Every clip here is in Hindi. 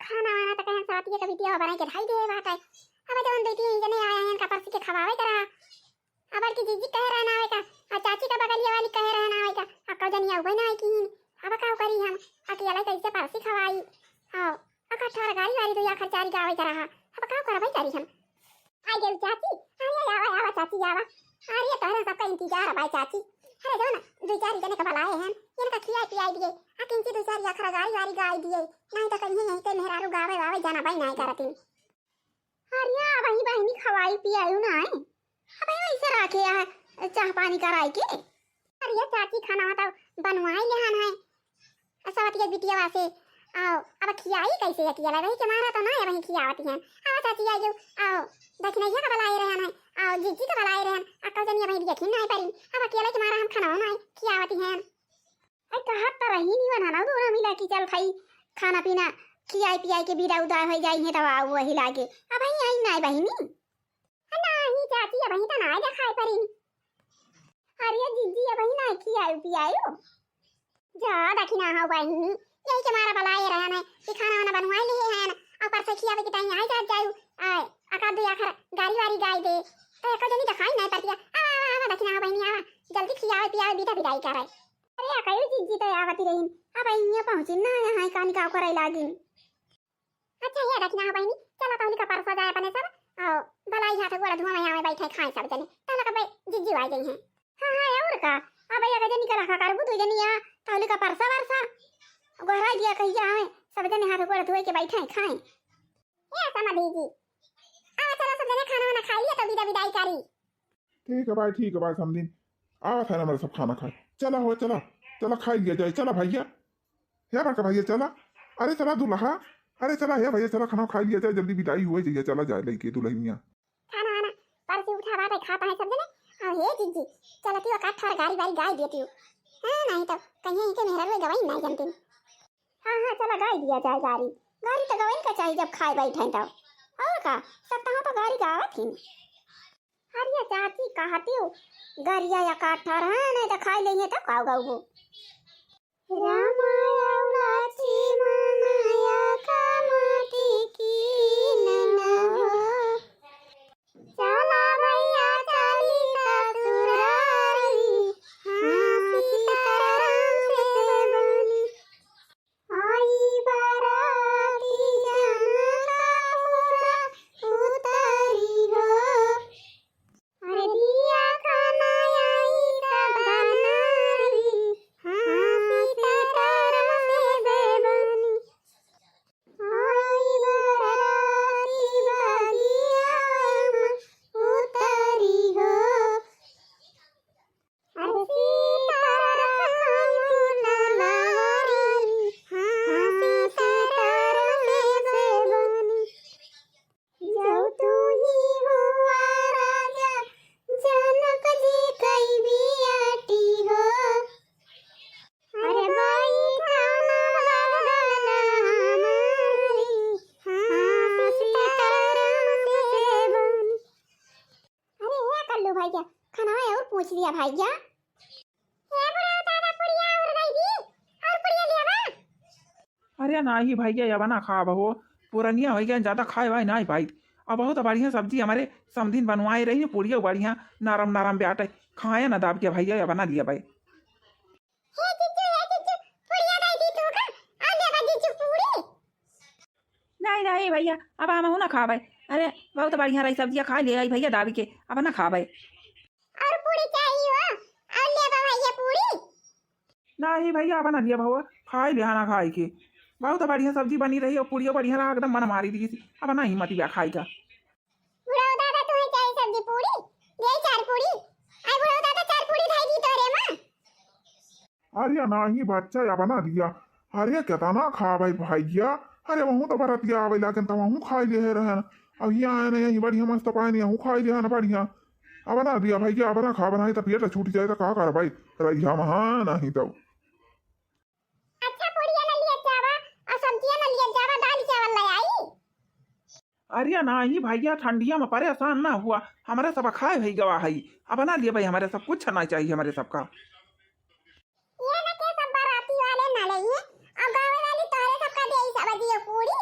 खाना वाना तो कहन साथी के बिटिया बनाई के ढाई दे बात है। अब जवन बेटी जने आया हैं का परसी के खवावे करा। अब की जीजी कह रहा ना का आ चाची का बगलिया वाली कह रहा ना का अक्का जनिया उबे ना की अब का करी हम अकेला कैसे परसी खवाई। हां अका थार गाड़ी वाली तो या खर्चारी गावे करा अब का करबै करी हम। आ गेल चाची अरे आवा चाची आवा अरे तारा सबका इंतजार भाई चाची। अरे जो ना दो चार जने का बुलाए हैं इनका खिया पिया दिए आ किंची दो चार या खरा गाड़ी वाली गाय दिए नहीं तो कहीं यहीं पे मेहरारू गावे वावे जाना भाई नहीं करती। अरे वही बहनी खवाई पियायू ना है अब ऐसे रखे है चाह पानी कराई के। अरे चाची खाना तो बनवाई लेहन है सवतिया बिटिया वासे आओ अब खियाई कैसे अकेला वही के मारा तो ना वही खियावती हैं। आओ चाची आ जाओ आओ दखनैया का बुलाए रहन है आओ जीजी का बुलाए रहन अक्का जनिया वही देखी नहीं परी अब अकेला के मारा हम खाना नहीं खियावती हैं। आई कहा तो रही नहीं बनाना दोनों मिला की चल भाई खाना पीना खियाई पियाई के बीड़ा उदार हो जाई है दवा वही लागे अब आई नहीं बहनी नहीं चाची अब तो ना देखाई परी। अरे जीजी अब नहीं खियाई पियाई जा दखिना हो बहनी यही के मारा बुलाए रहन है कि खाना वाना बनवाई लिए हैं और परसे खियावे के टाइम आई जाऊ आए अका दो आखर गाड़ी वाली गाय दे तो एक जनी दिखाई नहीं पड़ती आवा दखिना हो बहनी आवा जल्दी खियावे पियावे बीटा बिदाई करे। अरे कई जीजी तो आवती रही अब यहाँ पहुंची ना यहाँ का निकाव करे लागी। अच्छा ये दखिना हो बहनी चलो पहले का परसा जाए अपने सब आओ भलाई हाथ गोड़ा धुआं में आवे बैठे खाए सब जने तला का जीजी आ गई हैं। हां और का अब एक जनी का रखा करबू दो जनी आ पहले का परसा वरसा गहरा दिया कहिया है सब जने हाथ गोड़ धोए के बैठे खाएं। ये समझी जी आ चलो सब जने खाना वाना खा लिया तो विदा विदाई करी। ठीक है भाई समझी आवा था ना मेरा सब खाना खाए चला हो चला चला खा लिया जाए चला भैया है बड़का भैया चला। अरे चला दुल्हा अरे चला है भैया चला खाना खा लिया जाए जल्दी विदाई हुए जाइए चला जाए लेके दुल्हनिया खाना वाना परसे उठा बात खाता है सब जने और हे जीजी चलती हो काठर गाड़ी वाली गाय देती हो हां नहीं तो कहीं के मेहरा वे गवाई नहीं जानती। हां चला गाय दिया जाए गाड़ी तो गवाई का चाहिए जब खाए बैठे तो और का सकता तो गाड़ी का आवत ही। अरे चाची कहती हो गरिया या काठर है नहीं तो खाई लेंगे तो खाओ गाओ रामाया उलाची मनाया कामती की ननवा चला भैया चली ससुरारी हाँ सीताराम से बनी आई बाराती जनता पूरा उतारी हो। अरे दिया खाना आई सब बनाई हाँ सीताराम से बनी आई बाराती बागिया उतारी हो। अरे सीताराम ललवारी हाँ सीताराम से बनी जब तू ही हुआ राजा जनक जी कई बियाटी हो। अरे भाई खाना वाला हमारी हाँ सीताराम से बनी। अरे ये कल्लू भैया खाना है और पूछ लिया भैया ये बुरा दादा पुड़िया और गई दी और पुड़िया लिया बा। अरे नहीं भैया या बना खा बहो पुरनिया हो गया ज़्यादा खाए भाई नहीं भाई अब बहुत बढ़िया सब्जी हमारे समधिन बनवाए रही पूड़िया बढ़िया नरम नरम ब्याटे खाए ना दाब के भैया या बना लिया भाई। हे जीजू पुड़िया गई दी तू का आ ले बा जीजू पूरी। नहीं भैया अब हम ना खा भाई अरे बहुत बढ़िया रही सब्जियाँ खा ले आई भैया दाबी के अब ना खा भाई। और पूरी चाहिए हो और ले बा भैया पूरी। नहीं भैया अब ना लिया भाव खाए लिया ना खाए के बहुत बढ़िया सब्जी बनी रही और पूड़िया बढ़िया रहा एकदम मन मारी दी अब ना हिम्मत ही खाई का। बुढ़ा दादा तुम्हें चाहिए सब्जी पूरी ले चार पूरी आई बुढ़ा दादा चार पूरी ढाई दी तोरे मां। अरे नहीं बच्चा या बना दिया अरे कितना खा भाई भैया अरे वहू तो बरतिया आवे लेकिन तो वहू खा लिए रहन अब यहाँ आए नहीं बढ़िया मस्त पाए नहीं हूँ खा लिया ना बढ़िया अब बना दिया भैया अब ना खा बनाई तो पेट छूट जाए तो का कर भाई रहिया महा नहीं तो। अच्छा पूड़िया न लिया जावा और सब्जियां न लिया जावा दाल चावल ले आई। अरे नहीं भैया ठंडिया में परेशान ना हुआ हमारे सब खाए भाई गवा है अब बना लिए भाई हमारे सब कुछ ना चाहिए हमारे सबका। ये ना के सब बाराती वाले ना ले हैं और गांव वाली तोरे सबका दे सब्जी पूरी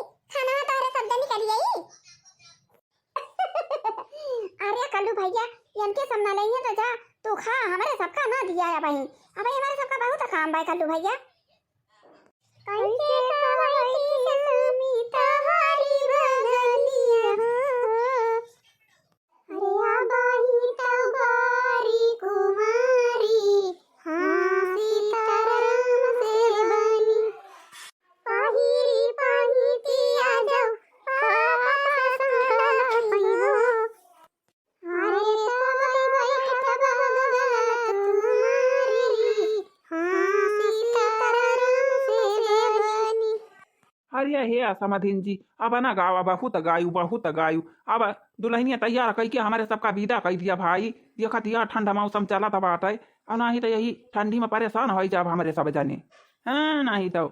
काम ना लेंगे तो जा तू खा, हमारे सबका ना दिया है भाई। अब हमारे सबका बहुत काम भाई कल्लू भैया। कैसे कवैती समी तहारी भगनिया, अरे आबाही तबारी कुमारी, हाँ सीताराम से बनी, पाहिरी पाहितिया जाओ पापा संगत हो, अरे तबई बैठ भगवत तुम्हारी, हाँ सीताराम से बनी। अरे हे समाधीन जी अब ना गावा बहुत गायु। अब दुल्हनिया तैयार कई के हमारे सबका विदा कह दिया भाई। देखत यह ठंडा मौसम चला था बाटे और नहीं तो यही ठंडी में परेशान हो जाब हमारे सब जाने। हाँ नहीं तो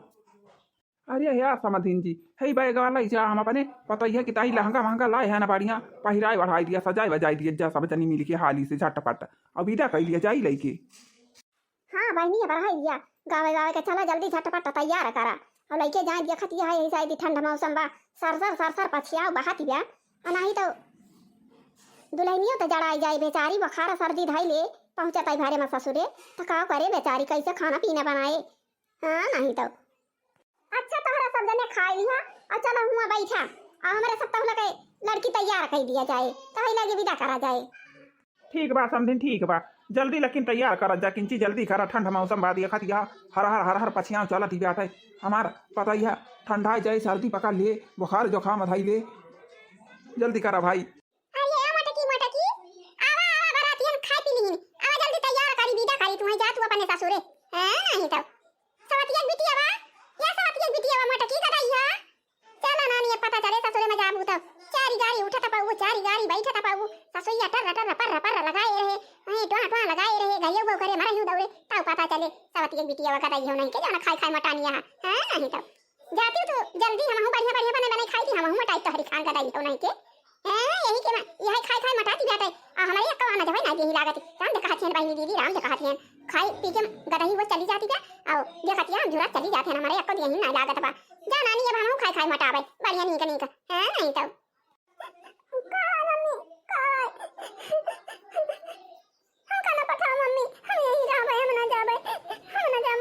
अरे हे समाधीन जी हे बैग वाला जा हम अपने पता है कि ताई लहंगा महंगा लाए है ना बढ़िया पहिराए बढ़ाई दिया सजाए बजाई दिया जा सब जनी मिल के हाली से झटपट और विदा कह लिया जाई लेके। हाँ बहनी बढ़ाई दिया गावे गावे के चला जल्दी झटपट तैयार करा और लइके जाए दिया खतिया है शायद ठंडा मौसम बा सरसर पछिया बहाती बा नहीं तो दुल्हनियों तो जड़ाई जाए बेचारी बुखार सर्दी धाई ले पहुंचता भारे में ससुरे तो का करे बेचारी कैसे खाना पीना बनाए। हाँ नहीं तो अच्छा तोहरा सब जने खाई लिया और चलो हुआ बैठा और हमारे सब तहला के लड़की तैयार कर दिया जाए तो ही लगे विदा करा जाए। ठीक बा समझिन ठीक बा जल्दी लेकिन तैयार कर जा किंची जल्दी करा ठंडा मौसम बाद देखत यह हर पछिया चलत ही बाटे हमार पता ही ठंडा जाए सर्दी पका ले बुखार जुकाम धाई ले जल्दी करा भाई। अरे मटकी आवा बरातियन खाई पी लीन आवा जल्दी तैयार करी विदा करी तू जा तू अपने ससुरे। हां नहीं तो सवतियन बिटिया बा या सवतियन बिटिया बा मटकी का दैया चला नानी पता चले ससुरे में जाबू तो चारी गाड़ी उठा पाऊ चारी गाड़ी बैठा पाऊ ससुइया पर लगाए रहे नहीं टोहा लगाए रहे गयो बो करे मारा यूं दौड़े ताऊ पता चले सवतियन बिटिया बा का दैया नहीं के जाना खाई मटानिया। हां नहीं तो जाती तो जल्दी हम बढ़िया बने खाई थी हम मटाई तो हरी खान का दैया नहीं के यही के यही खाई मटाती जाते हमारे अक्का आना जब ना यही लागत राम de कहती हैं बहनी दीदी राम de कहती हैं खाई पी के गदही वो चली जाती है और ये कहती है जुरा चली जाते हैं हमारे अक्का यही ना लागत बा जा नानी ये भानो खाई मटावे बढ़िया नहीं का है नहीं तो हम खाना पठाओ मम्मी हम यही जावे हम ना जा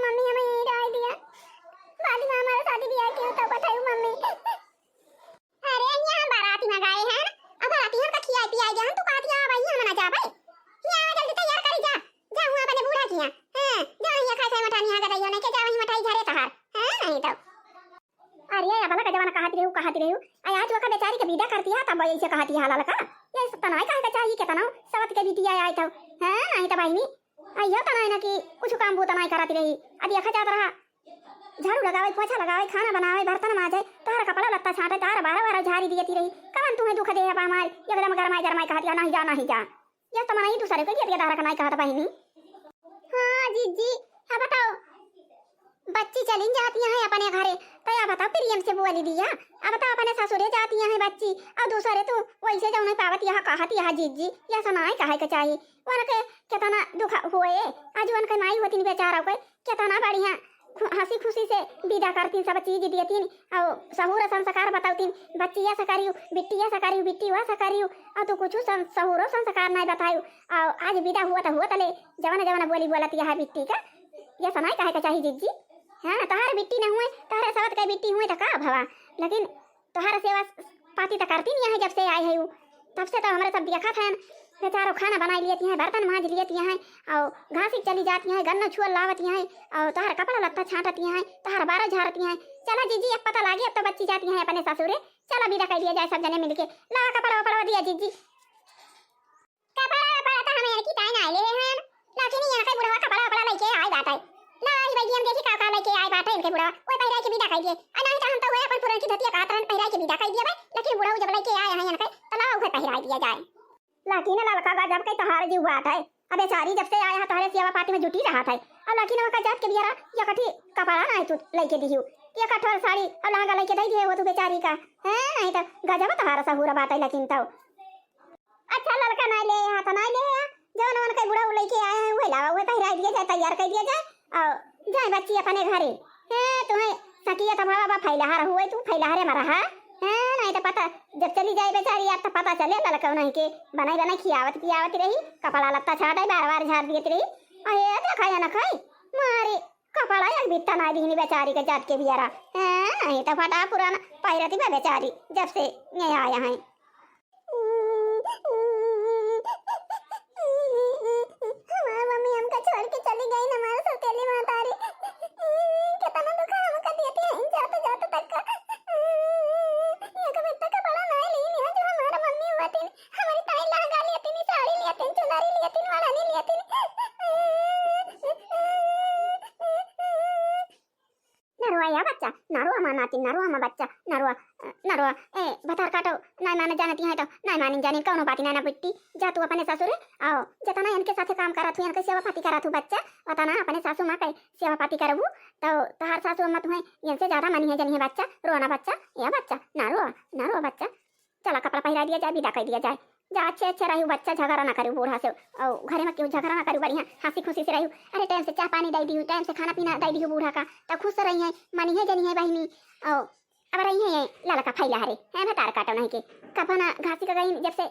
मम्मी हम यही रह दिया बाद में हमारा शादी ब्याह क्यों तो बताओ मम्मी। अरे यहाँ बाराती में गए हैं अब बाराती हम का खियाई पियाई गए तू कहती है भाई हम ना जा भाई यहाँ जल्दी तैयार करी जा हुआ अपने बूढ़ा किया हां जा यहाँ खाई मठानी यहाँ गई नहीं के जा वही मठाई घरे तहार हां नहीं तो अरे अब का जमाना कहती रहू आज वो का बेचारी के विदा करती है तब ऐसे कहती है हाल का ये तनाई का चाहिए के तनाव सवत के बिटिया आई तो हां नहीं तो भाई नी आइयो तनाई ना कि कुछ काम वो तनाई कराती रही अब देखा जात रहा झाड़ू लगावे पोछा लगावे खाना बनावे बर्तन माजे तार कपड़ा लत्ता छाटे तार बार झाड़ी देती रही कवन तुम्हें दुख दे अब हमार एकदम गरमाई कहती नहीं जा ये तो मना ही दूसरे को ये दारा का नहीं कहता बहनी। हां जीजी अब बताओ बच्ची चली जाती हैं अपने घरे तो या बताओ प्रियम से बोली दिया अब बताओ अपने ससुरे जाती हैं बच्ची और दूसरे तो वैसे जो नहीं पावत यहाँ कहती है जीजी या सुनाई कहे के चाहिए उनके कितना दुख हुए आज उनके माई होती बेचारा को कितना बढ़िया हंसी खुशी से विदा करती सब चीज देती और सहूर संस्कार बताती बच्ची ऐसा करियो बिट्टी वैसा करियो और तो कुछ सहूरो संस्कार नहीं बतायू और आज विदा हुआ तो ले जवाना बोली बोलती है बिट्टी का ये सुनाई कहे के चाहिए जीजी। हाँ तोहार बिट्टी न हुए तोहरे सवत के बिट्टी हुए तो का भवा लेकिन तोहार सेवा पाती तो करती नहीं है जब से आए है तब से तो हमारे सब देखा था बेचारो खाना बनाई लेती हैं बर्तन मांज लेती हैं और घासी चली जाती हैं गन्ना छुअल लावती हैं और तोहर कपड़ा लत्ता छाटती हैं तोहर बारह झाड़ती हैं। चला जीजी अब पता लागे अब तो बच्ची जाती हैं अपने ससुरे चला विदा कर लिया जाए सब जने मिलके ला कपड़ा दिया जीजी कपड़ा तो हमें की टाइम आए ले हैं लेकिन यहाँ के बुढ़वा कपड़ा लेके आए बात है ला आई भाई हम देखी का लेके आए बात है इनके बुढ़वा ओए पहिरा के विदा कर दिए नहीं तो हम तो अपन पुरानी की धतिया कातरन पहिरा के विदा कर दिया भाई लेकिन बुढ़वा जब लेके आए हैं यहाँ के तो ला उसे पहिरा दिया जाए लाकिन लड़का का जब के तहार जी हुआ था अब बेचारी जब से आया तोहरे सेवा पाती में जुटी रहा था अब लाकिन का जात के बियारा ये कठी कपड़ा नहीं तू लेके दियो ये कठोर साड़ी अब लहंगा लेके दे दिए वो तू बेचारी का है नहीं तो गजब तहार सहूरा बात है लेकिन तो अच्छा लड़का नहीं ले यहाँ तो नहीं ले जवन वन के बुढ़ा लेके आए हैं वही लावा वही पहिरा दिया जाए तैयार कर दिया जाए और जाए बच्ची अपने घरे है तुम्हें सकिया तो बाबा फैलाहार हुए तू फैलाहारे में रहा है नहीं तो पता जब चली जाए बेचारी यार तो पता चले लड़का नहीं के बनाई बनाई खियावत पियावत रही कपड़ा लत्ता छाड़े बार बार झाड़ दिए रही अरे देखा या ना खाई मारे कपड़ा एक बित्ता ना दीनी बेचारी के जाट के बियारा नहीं तो फटा पुराना पैरती बा बेचारी जब से नहीं आया है हमारी मम्मी हमको छोड़ के चली गई ना हमारे सौतेली मातारी कितना दुख हमको देती है जाते जाते तक का ये का बेटा का बड़ा नहीं ली है जो हमारा मम्मी हुआ थी हमारी ताई लहंगा लेती नहीं साड़ी लेती नहीं चुनरी लेती नहीं वाला नहीं लेती नरुआ या बच्चा नरुआ मानाती नरुआ मा बच्चा नरुआ नरुआ ए बता काटो नहीं माने जानती है तो नहीं मानी जानी कौन बात ना बिट्टी जा तू अपने ससुर आओ जतना इनके साथे काम करत हूं इनके सेवा पाती करत हूं बच्चा पता ना अपने सासू मां के सेवा पाती करबू तो तहार सासू मत है इनसे ज्यादा मानी है जानी है बच्चा रोना बच्चा या बच्चा नरुआ बच्चा चला कपड़ा पहरा दिया जाए विदा कर दिया जाए जा अच्छे अच्छे रहू बच्चा झगड़ा ना करू बूढ़ा से और घरे में क्यों झगड़ा ना करू बढ़िया हंसी खुशी से रहू अरे टाइम से चाय पानी दे दी टाइम से खाना पीना दे दी बूढ़ा का तो खुश रही है मानी है जनी है बहनी और अब रही है लाला का फैला हरे है भतार काटो नहीं के कपा ना घासी का गई जब से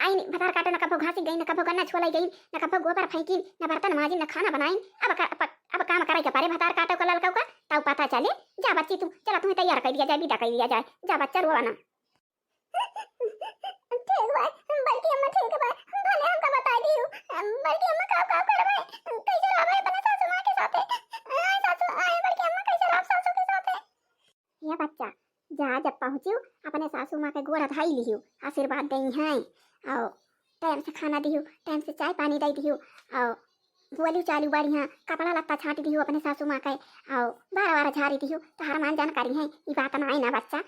आई भतार काटो ना कपो घासी गई ना कपो गन्ना छोलाई गई ना कपो गोबर फेंकी ना बर्तन माजी ना खाना बनाई अब काम कराई के पारे भतार काटो का ललका का तब पता चले जा बच्ची तू चला तुम्हें तैयार कर दिया जाए विदा कर दिया जाए जा बच्चा रोवाना ठीक बा बल्कि अम्मा ठीक बा भले हमका बता दी बल्कि अम्मा का करबे कैसे रहबे अपने सासू मां के साथे सासू आए बल्कि अम्मा कैसे रह सासू के साथे ये बच्चा जा जब पहुंचियो अपने सासू मां के गोड़ धाई लियो आशीर्वाद देई हैं और टाइम से खाना दियो टाइम से चाय पानी दे दियो और बोली चालू बढ़िया कपड़ा लत्ता छाट दियो अपने सासू मां के और बार बार झाड़ी दियो तो हर मान जानकारी है ये बात ना आई ना बच्चा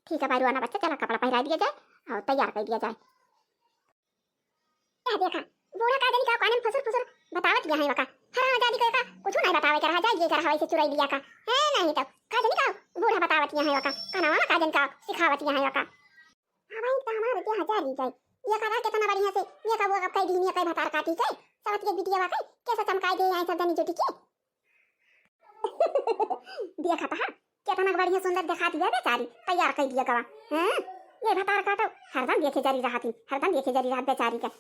ठीक है भाई रोना बच्चा चला कपड़ा पहरा दिया जाए और तैयार कर दिया जाए क्या देखा बूढ़ा का दिन का कानन फसर बतावत गया है वका हर आजादी का कुछ नहीं बतावे कर जाए ये कर हवाई से चुराई लिया का है नहीं तो का जन का बूढ़ा बतावत गया है वका कनावा का जन का सिखावत गया है वका हवाई का हमारे के हजार ली जाए ये करा कितना बढ़िया से ये का वो कई दिन ये कई भतार काटी जाए सब के बिटिया वाकई कैसे चमकाई दे आई सब जनी जुटी के देखा था कितना बढ़िया सुंदर दिखा दिया बेचारी तैयार कर दिया गवा हैं ये भतार काटो हरदम देखे जारी रहती हरदम देखे जारी रहत बेचारी का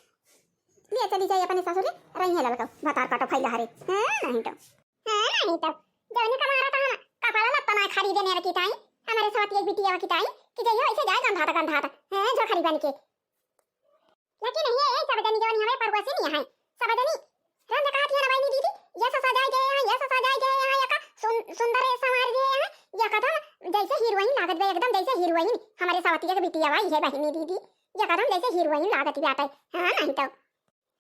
ले चली जाए अपने ससुर रही है लड़का भतार काटो फैला हरे हैं नहीं तो जौने का मारा था ना कपड़ा लत्ता ना खरीदने रखी ताई हमारे साथ एक बिटिया की ताई कि जइयो ऐसे जाए गंधाता हैं जो खरीद बन के लेकिन ये सब जनी जौन हमें परवसी नहीं है सब जनी रंग कहा थी ना भाई दीदी ये सब सजाए गए हैं ये सब सजाए गए हैं या का सुंदर संवार गए हैं या कदम जैसे हीरोइन लागत है एकदम जैसे हीरोइन हमारे सावतिया के बिटिया भाई है बहनी दीदी या कदम जैसे हीरोइन लागत है आता हां नहीं तो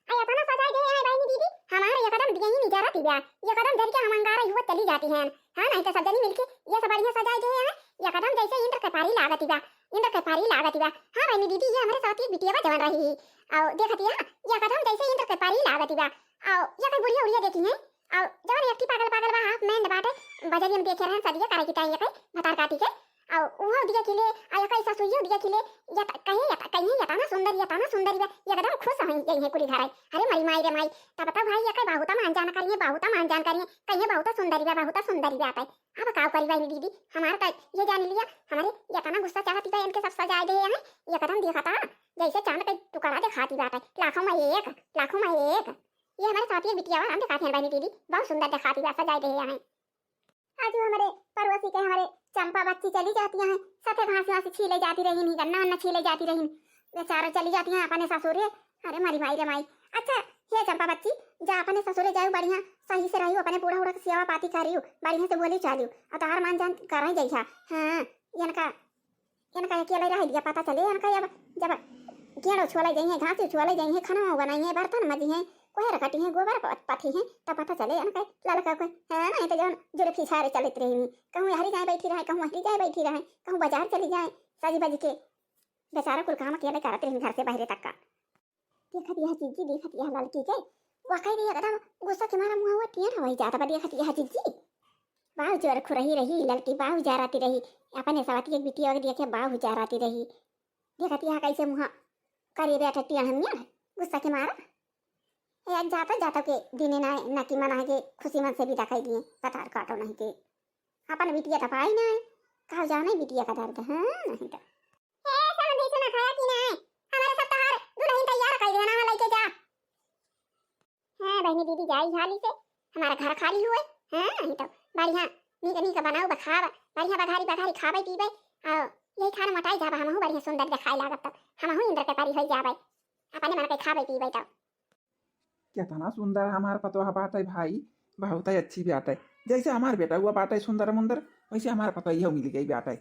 आया था ना सजाए गए हैं बहनी दीदी हमारे ये कदम दिया ही नहीं जा रहा थी ये कदम धर के हम अंगारा युवत चली जाती हैं हां नहीं तो सब जनी मिलके ये सब बढ़िया सजाए गए हैं ये कदम जैसे इंद्र के पारी लागत है इंद्र के पारी लागत है हां बहनी दीदी ये हमारे साथ एक बिटिया जवान रही और देखती है ये कदम जैसे इंद्र के पारी लागत है और ये कोई बुढ़िया उड़िया देखी है और जवान एक पागल पागल बा हाथ में बाटे बजरी में देखे रहन सदिया करे की ताई ये भतार काटी के और उहा दिया खिले आया कैसा सुइयो दिया खिले या कहीं या तना सुंदर ये एकदम खुश है यही है कुली धाराई अरे मरी माई रे माई तब तक भाई ये कई बहुता मान जान करिए कहीं बहुत सुंदर आता है अब काव करी भाई दीदी हमारा तो ये जान लिया हमारे ये तना गुस्सा चाहती है इनके सब सजाए दे हैं ये कदम देखा था जैसे चांद का टुकड़ा दिखाती बात है लाखों में एक ये हमारे साथी बिटिया हम दिखाते हैं बहनी दीदी बहुत सुंदर दिखाती है सजाए दे हैं आज हमारे परवसी के हमारे चंपा बच्ची चली जाती हैं सथे घास छीले जाती रही नहीं गन्ना वन्ना छीले जाती रही बेचारा चली जाती हैं अपने ससुरे अरे मरी माई रे माई अच्छा ये चंपा बच्ची जा अपने ससुरे जाओ बढ़िया सही से रहियो अपने बूढ़ा उड़ा सेवा पाती करियो बढ़िया से बोली चालियो और तार मान जान कर जैसा हाँ इनका अकेला रह दिया पता चले इनका जब गेड़ो छोले जाइए घास छोले जाइए खाना बनाइए बर्तन मजी है कोहर कटी है गोबर पथी है तब पता चले इनका लड़का कोई है नहीं तो जौन जुड़ फिछारे चलते रही कहूँ हरी जाए बैठी रहे कहूँ हरी जाए बैठी रहे कहूँ बाजार चली जाए सजी बजी के बेचारा कुल काम अकेले करते रही घर से बाहर तक का देखत यह चीजी देखत यह लड़की के वाकई रे एकदम गुस्सा के मारा मुंह हुआ टियन हो जाता बा देखत यह चीजी बाहु जोर खुरही रही लड़की बाहु जाराती रही अपने सवाती एक बिटिया के देखे बाहु जाराती रही देखत यह कैसे मुंह करी बैठा टियन हम गुस्सा के मारा एक जाता के दिने ना की मना के खुशी मन से विदा कर दिए पतार काटो नहीं के अपन बिटिया तो पाई ना कहा जाओ नहीं बिटिया का दर्द हाँ नहीं तो दुल्हनी दीदी जाई झाली से हमारा घर खाली हुए हैं नहीं तो बढ़िया नीक नीक बनाओ बखावा बढ़िया बघारी बघारी खावे पीवे आओ यही खाना मटाई जाबा हमहु बढ़िया सुंदर दिखाई लागत तब हमहु इंद्र के परी होई जाबे अपने मन के खावे पीवे तब कितना सुंदर हमारा पतोहा बाटे भाई, बहुत ही अच्छी बात है। जैसे हमारे बेटा हुआ बाटे सुंदर मुंदर, वैसे हमारा पतो यह मिल गई बाटे।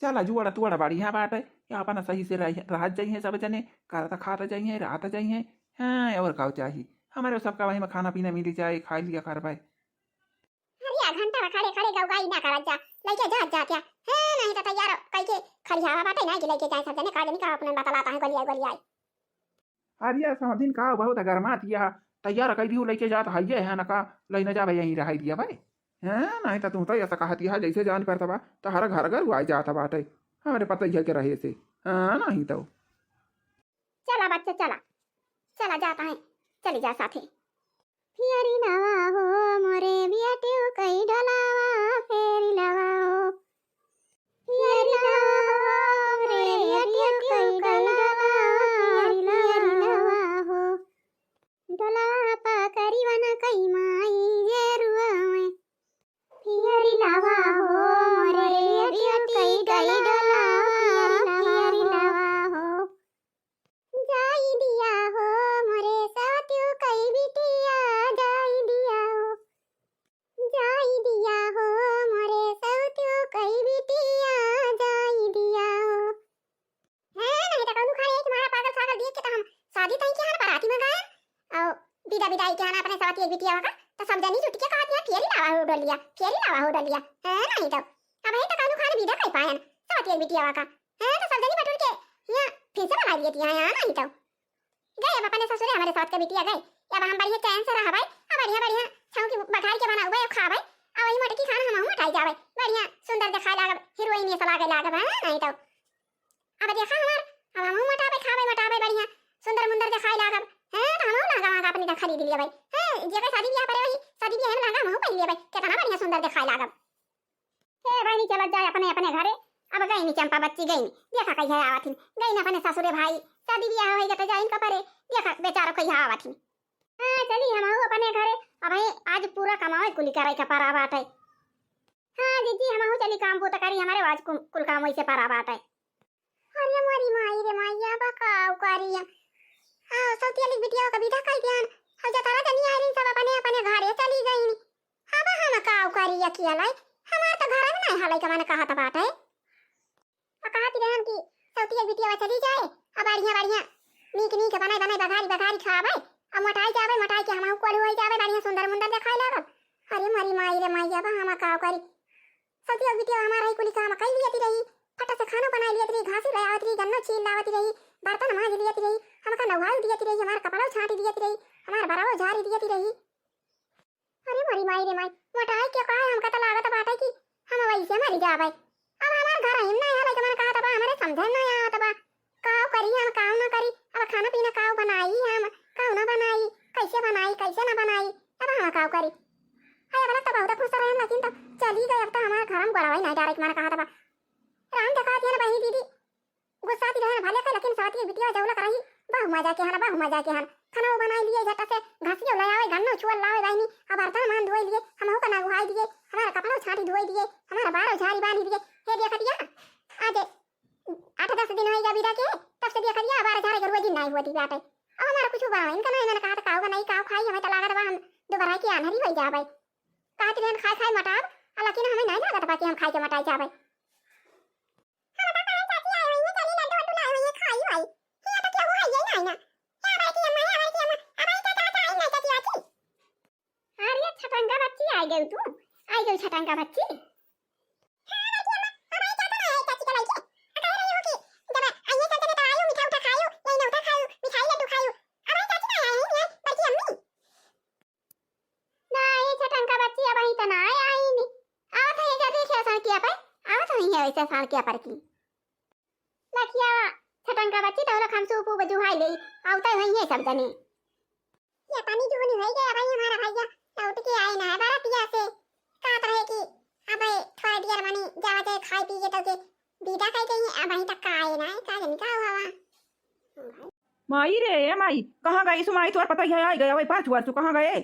चला जुआड़ा तुआड़ा बढ़िया बाटे, या अपना सही से रह जाइए सब जने, करता खाता जाइए रहता जाइए। हाँ और का चाहिए हमारे सबका वही में खाना पीना मिल जाए, खा लिया कर भाई। अरे घंटा खड़े खड़े गौगाई ना करत जा लेके जा क्या है नहीं तो तैयार कई के खलिहावा बाटे ना कि लेके जाए सब जने का जनी का अपने बतलाता है गोलिया गोलिया। अरे समझिन का बहुत गरमा दिया तैयार कर दियो लेके जात है है ना का लेने जा भाई यहीं रह दिया भाई। हाँ नहीं तो तू तो ऐसा कहती है जैसे जान पड़ता बा तो हर घर घर आ जाता बाटे हमारे पता ही है के रहे से। हाँ नहीं तो चला बच्चे चला चला जाता है चली जा साथे। फियरी नवा हो मोरे बियाटियो कई डलावा फेरी नवा हो फियरी नवा हो मोरे बियाटियो कई डलावा फियरी नवा हो डलावा पा करीवन कई माई जेरुआ में फियरी नवा हो मोरे बियाटियो कई डलावा फियरी नवा हो जाई दिया हो मोरे साथियों कई बिटिया जाई दिया हो मोरे साथियों कई बिटिया जाई दिया हो। है नहीं तो कौन खाए तुम्हारा पागल सागल देख के तो हम शादी तई के हन बाराती में गए और विदा विदाई के हन अपने साथी एक बिटिया का तो सब जनी जुट के कहत है फेरी लावा हो डलिया है नहीं तो अब है तो कौन खाने विदा कई पायन साथी एक बिटिया का है तो सब जनी बटुर के यहाँ फिर से बना दिए यहाँ नहीं तो गए अब अपने ससुरे हमारे साथ के बिटिया गए अब हम बढ़िया चैन से रहा भाई अब बढ़िया बढ़िया छाऊ की बघाई के बना हुआ खा भाई अब वही मटकी खाना हम मटाई जावे बढ़िया सुंदर दिखाई लागब हीरोइन ये लागे लागब है नहीं तो अब देखा हमार अब हम मटावे खावे बढ़िया सुंदर मुंदर दिखाई लागब है तो हम लगा अपनी का खरीद लिया भाई है जे का शादी ब्याह करे वही शादी ब्याह में लगा हम पहन लिया भाई कितना बढ़िया सुंदर दिखाई लागब। हे भाई चल जाए अपने अपने घरे अब गई नी चंपा बच्ची गई देखा कहीं आवत गई अपने ससुरे भाई शादी ब्याह होई तो जाइन कपरे देखा बेचारा कहीं आवत हां चली हम अपने घरे अब आज पूरा कमावे कुली कराई का पारा बाटे। हां दीदी हम चली काम पोता करी हमारे आज कुल काम वैसे पारा बाटे। अरे मारी माई रे माईया बकाऊ करिया हां सौती वाली बिटिया का विदा कर ध्यान हो जा तारा जनी आई सब अपने अपने घरे चली गई नी अब हम काऊ करिया किया लाई हमार तो घर में नहीं हालै का माने कहा था बाटे कहती रहन कि सौती एक बिटिया चली जाए अब बढ़िया बढ़िया नीक नीक बनाए बनाए बघारी बघारी खावे अब मटाई के हम कोल होई जावे बढ़िया सुंदर मुंदर दिखाई लागल। अरे मरी माई रे माई अब हम काऊ करी सौती एक बिटिया हमारा ही कुली काम कई लियती रही फटा से खाना बना लियती रही घास लावती रही गन्ना छील लावती रही बर्तन मांज लियती रही हमका नहाई दियती रही हमारा कपड़ा छाटी दियती रही हमारा बराबर झाड़ी दियती रही। अरे मरी माई रे माई मटाई के का हमका तो लागत बाटे कि हम वैसे मरी जावे अब हमार घर हिम नहीं हालै कमन कहा तबा हमारे समझ नहीं आवत बा काऊ करी हम काऊ ना करी अब खाना पीना काऊ बनाई हम काऊ ना बनाई कैसे ना बनाई अब हम काऊ करी हाय वाला तो बहुत खुश रहन लेकिन तो चली गई अब तो हमारे घर में गड़ाई नहीं डायरेक्ट मार कहा तबा राम देखा थी ना बही दीदी गुस्सा थी रहन भले के लेकिन साथी बिटिया जौला करही बहु मजा के हन खाना वो बनाई लिए झट से घासियो ले आवे गन्नो छुअल लावे बहिनी अब बर्तन मान धोई लिए हम हो कना गुहाई दिए हमारा कपड़ा छाटी धोई दिए हमारा बारो झाड़ी बांध दिए हे देखा दिया आज 8-10 दिन होएगा विदा के तब से देखा दिया बारह झाड़े रोज दिन नहीं हुआ बाटे अब हमारा कुछ बा इनका नहीं मैंने कहा था काऊ नहीं काऊ खाई हमें तो लागत बा हम दोबारा के अनहरी हो जावे कहते रहन खाई मटाब लेकिन हमें नहीं लागत बा कि हम खाई के मटाई जावे। हम तो कहे चाची आई हुई चली लड्डू वड्डू लाई हुई खाई भाई ये तो क्या हुआ ये नहीं ना या भाई की अम्मा अब आई तो आई नहीं चाची आची अरे छटंगा बच्ची आई गई छटंगा बच्ची ऐसा साल क्या पर की लखिया छटंका बच्ची तो हम सूपू बजू हाई ले आवता है ये सब जने ये पानी जो नहीं है गया भाई हमारा भैया लौट के आए ना बारातिया से कहत रहे कि अब थोड़ा देर मानी जावा जाए खाई पी के तो के विदा कह गई अब अभी तक आए ना का जन का हुआ माई रे माई कहां गई सुमाई तोर पता है आई गया भाई 5 वर्ष कहां गए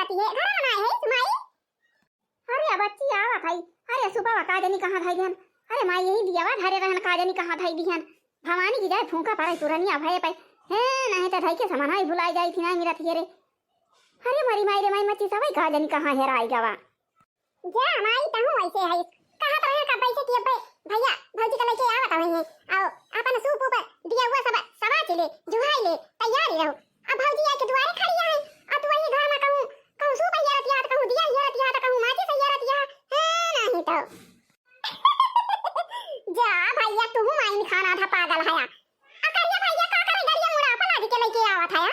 आती है घर में है माई। अरे बच्ची आवा भाई। अरे सुबह का जनी कहां भाई गन। अरे माई यही दिया वा घरे रहन का जनी कहां भाई दिहन। भवानी की जाए फूंका पड़े तुरनिया भाई पे है नहीं तो भाई के समान ही भुलाई जाई थी ना मेरा थियरे। अरे मरी माई रे माई मच्छी सवाई का जनी कहां हेराई गवा। जा माई तहु ऐसे है कहां तो है का पैसे के पे भैया भौजी का लेके आवत है आओ अपन सूप ऊपर दिया हुआ सब सवा चले जुहाई ले तैयार रहो। अब भौजी आके द्वारे खड़ी है अब तू वही घर में कहूं सूप यारत याद कहूं दिया यारत याद कहूं माची से यारत या है नहीं तो जा भैया तू माई खाना था पागल है अकरिया भैया का करे गरिया मुड़ा पला के लेके आवत है।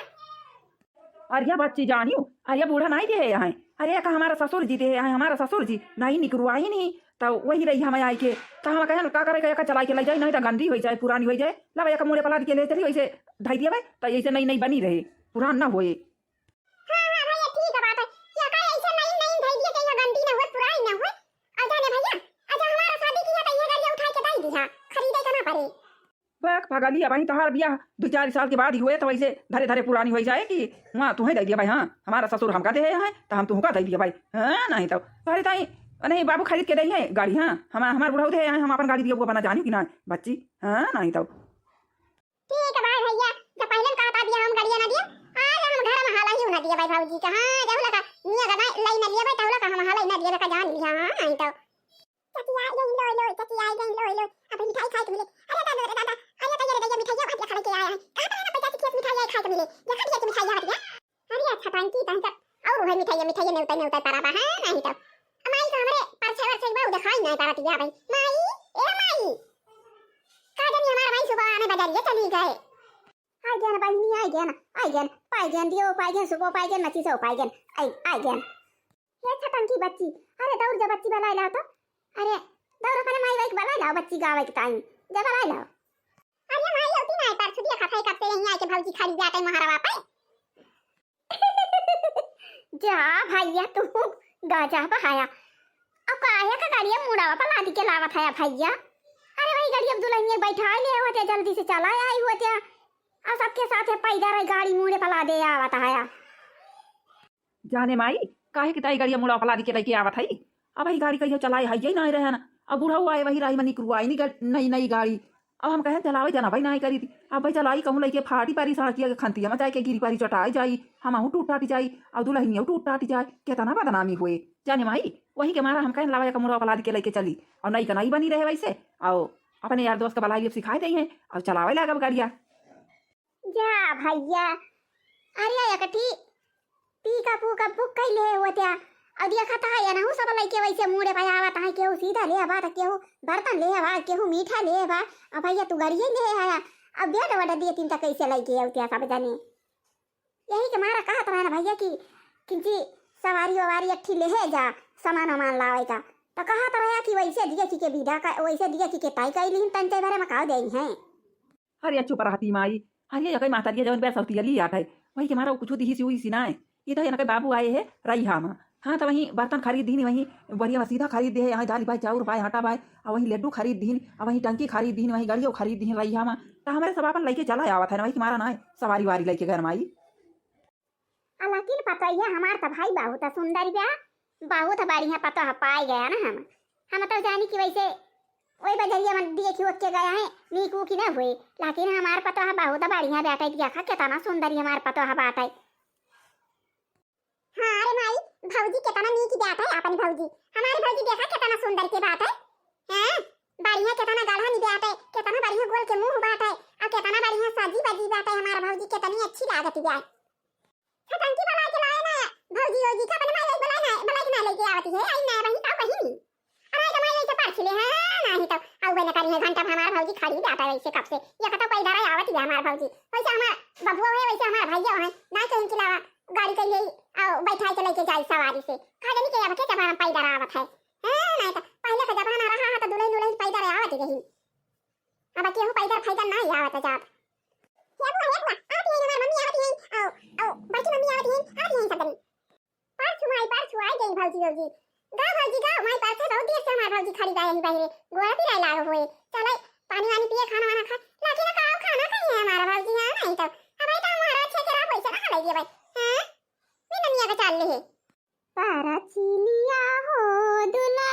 अरे बच्ची जानियो अरे बूढ़ा नहीं दे यहाँ अरे का हमारा ससुर जी दे यहाँ हमारा ससुर जी नहीं निकरुआ ही नहीं तो वही रही हम आए के तो हम कहे का करे का चला के ले जाए नहीं तो गंदी हो जाए पुरानी हो जाए ला एक मुड़े पला के ले चली वैसे ढाई दिया तो ऐसे नई नई बनी रहे पुरान ना होए। हां हां भैया ठीक है बात है क्या का ऐसे नई नई ढाई दिया के गंदी ना हो पुरानी ना हो। आ जाने भैया अच्छा हमारा शादी किया तो ये गाड़ी उठा के दई दिया खरीदे का ना पड़े बैक भगाली अब तहार बियाह 2-4 साल के बाद ही हुए तो वैसे धरे धरे पुरानी हो जाए कि वहाँ तुम्हें दे दिया भाई। हाँ हमारा ससुर हमका दे है तो हम तुमका दे दिया भाई। हाँ नहीं तो अरे ताई नहीं बाबू खरीद के दे है गाड़ी। हाँ हमारे बुढ़ाऊ दे हम अपन गाड़ी दिया बना जानी कि ना बच्ची। हाँ नहीं तो ठीक है भाई भैया जब पहले कहा था दिया हम गाड़ी ना दिया आज हम घर में हाला ही ना दिया भाई भौजी का। हां जाऊ लगा निया का लाई ना दिया भाई ताऊ लगा हम हाला ना दिया का जान लिया। हां नहीं तो चची आई गई लो चची आई गई लो अब मिठाई खाए के मिले। अरे दादा दादा आया तैयार है मिठाई आप खा के आया है कहां पे ना पैसा की मिठाई खाए के मिले या खा के मिठाई हाथ गया। अरे अच्छा पान की तहत और भाई मिठाई ने उतर पारा है नहीं तो माई का हमरे परछे परछे बाऊ दिखाई नहीं पाती या भाई माई ए माई का जानी हमारा भाई सुबह आने बाजार ये चली गए। आई गया भाई नहीं आई गया पाई गया दियो पाई गया सुबह पाई गया नची से पाई गया आई गया ये छटन की बच्ची। अरे दौड़ जा बच्ची बलाई लाओ तो अरे दौड़ अपने माई वाई बलाई लाओ बच्ची गावे के टाइम जा बलाई लाओ। अरे माई होती ना पर छुदिया खाई करते यहीं आके भौजी खड़ी जाते महारावा पे जा भैया तू गाजा बहाया अब काया का गाड़ी मुड़ावा पर लादी के लावत है भैया। अरे भाई गाड़ी अब दुल्हनिया बैठा ले होते जल्दी से चला आई होते और सबके साथ पैदल गाड़ी मुड़े पर ला दे आवत है। जाने माई काहे कि ताई गाड़ी मुड़ा पला के लेके आवत है अब भाई गाड़ी कहियो चलाए है नहीं रहे ना अब बूढ़ा हुआ है वही राही मनी निकरुआई नहीं नई नई गाड़ी अब हम कहे चलावे जाना भाई नहीं करी थी अब भाई चलाई कहूँ लेके फाटी पारी सड़किया के खंतिया में जाए के गिरी पारी चटाई जाई हम टूट टाटी जाई अब दुल्हनिया टूट टाटी जाए केतना बदनामी हुए। जाने माई वही के मारा हम कहे लावा का मुड़ा पला के लेके चली और नई का नई बनी रहे वैसे और अपने यार दोस्त का बलाई सिखाए दे हैं और चलावे लगा गाड़िया जा भैया। अरे एकठी पीका पूका बुक कैले होते अब देखता है ना सब लइके वैसे मुड़े पे आवत है केहू सीधा ले आवा त केहू बर्तन ले आवा केहू मीठा ले आवा अब भैया तू गाड़िए ले आया अब बेड वड दिए तीन तक कैसे लइके औतिया सब जाने यही के मारा कहत रहा ना भैया कि किंची सवारी ववारी अट्ठी ले जा सामान वामान लावे का तो कहत रहा कि वैसे दिए की के विदा का वैसे दिए की के ताई कैली तंते भरे में काव देई हैं। अरे चुप रहती माई अरे ये कई माता दिया जवन पैसा होती ली आठ है वही के मारा कुछ दी सी हुई सी ना ये तो ये बाबू आए है रही हम। हाँ तो वहीं बर्तन खरीद दी वहीं बढ़िया सीधा खरीद दे यहाँ दाल भाई चाउर भाई आटा भाई और वहीं लड्डू खरीद दी और वहीं टंकी खरीद दी वहीं गाड़ियों खरीद दी रही हम तो हमारे सब अपन लेके चला आवत है ना वही तुम्हारा ना सवारी वारी लेके घर माई। लेकिन पता है हमार तो भाई बहुत सुंदर बा बहुत बढ़िया पता पाई गया ना हम तो जानी कि वैसे वही बजरिया में देख उठ के गया है नीकू की ना हुए लेकिन हमार पता बहुत बढ़िया बैठा देखा कितना सुंदर हमार पता बात है। हाँ अरे माई भौजी कितना नीक बात है अपनी भौजी हमारी भौजी देखा कितना सुंदर की बात है। हैं बढ़िया कितना गाढ़ा नी बात है कितना बढ़िया गोल के मुंह बात है और कितना बढ़िया सजी बजी बात है हमारा भौजी कितनी अच्छी लागत है। छटंकी बना के लाए ना भौजी होजी का अपने माई बला के ना लेके आवती है आई ना वही का कहीं अरे तो माई ऐसे पाछ ले हां नहीं तो आउ बना करी है घंटा हमारा भौजी खड़ी जाता है ऐसे कब से ये कतो पैदा रहा आवती है हमारा भौजी वैसे हमारा बबुआ है वैसे हमारा भैया है ना कहीं के लावा गाड़ी के लिए आओ बैठा के लेके जाई सवारी से खा जानी के अब के जमाना पैदा आवत है। हां नहीं तो पहले का जमाना रहा है तो दुल्हन पैदा आवत रही अब केहू पैदा फायदा नहीं आवत जात ये वो एक ना आती है हमारी मम्मी आवती है आओ बच्ची मम्मी आवती है सब दिन पर छुआई गई भौजी होगी गा भौजी गा माई पास से बहुत देर से हमारी भौजी खड़ी गई बाहर गोरा पिराई लागो हुए चले पानी वानी पिए खाना वाना खा लेकिन का खाना खाई है हमारा भौजी। हां नहीं तो अब तो हमारा अच्छे से रहा पैसा ना लगे भाई। हां मैं ननिया का चाल ले पारा चिलिया हो दुल्हा